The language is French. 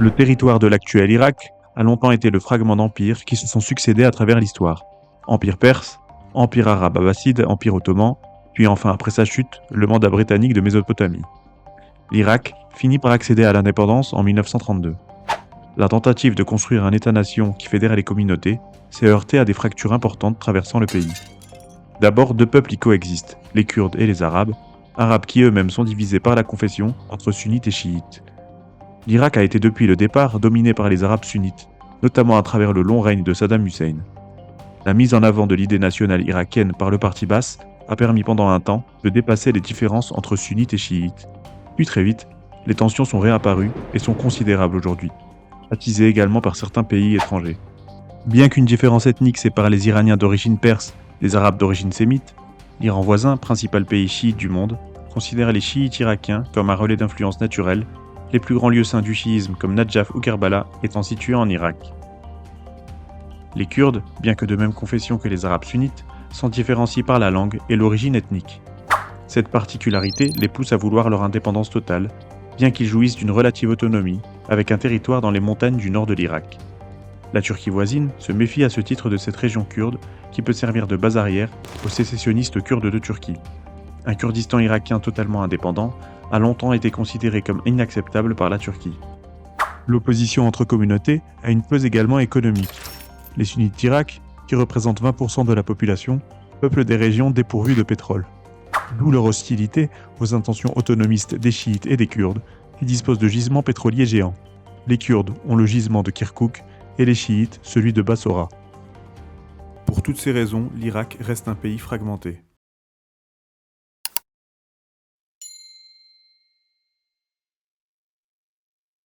Le territoire de l'actuel Irak a longtemps été le fragment d'empires qui se sont succédés à travers l'histoire. Empire perse, empire arabe abbasside, empire ottoman, puis enfin après sa chute, le mandat britannique de Mésopotamie. L'Irak finit par accéder à l'indépendance en 1932. La tentative de construire un État-nation qui fédère les communautés s'est heurtée à des fractures importantes traversant le pays. D'abord, deux peuples y coexistent, les Kurdes et les Arabes qui eux-mêmes sont divisés par la confession entre sunnites et chiites. L'Irak a été depuis le départ dominé par les Arabes sunnites, notamment à travers le long règne de Saddam Hussein. La mise en avant de l'idée nationale irakienne par le parti Baas a permis pendant un temps de dépasser les différences entre sunnites et chiites. Puis très vite, les tensions sont réapparues et sont considérables aujourd'hui, attisées également par certains pays étrangers. Bien qu'une différence ethnique sépare les Iraniens d'origine perse des Arabes d'origine sémite, l'Iran voisin, principal pays chiite du monde, considère les chiites irakiens comme un relais d'influence naturelle, les plus grands lieux saints du chiisme comme Nadjaf ou Kerbala étant situés en Irak. Les Kurdes, bien que de même confession que les Arabes sunnites, sont différenciés par la langue et l'origine ethnique. Cette particularité les pousse à vouloir leur indépendance totale, bien qu'ils jouissent d'une relative autonomie, avec un territoire dans les montagnes du nord de l'Irak. La Turquie voisine se méfie à ce titre de cette région kurde qui peut servir de base arrière aux sécessionnistes kurdes de Turquie. Un Kurdistan irakien totalement indépendant a longtemps été considéré comme inacceptable par la Turquie. L'opposition entre communautés a une cause également économique. Les sunnites d'Irak, qui représentent 20% de la population, peuplent des régions dépourvues de pétrole. D'où leur hostilité aux intentions autonomistes des chiites et des Kurdes, qui disposent de gisements pétroliers géants. Les Kurdes ont le gisement de Kirkouk et les chiites celui de Bassora. Pour toutes ces raisons, l'Irak reste un pays fragmenté.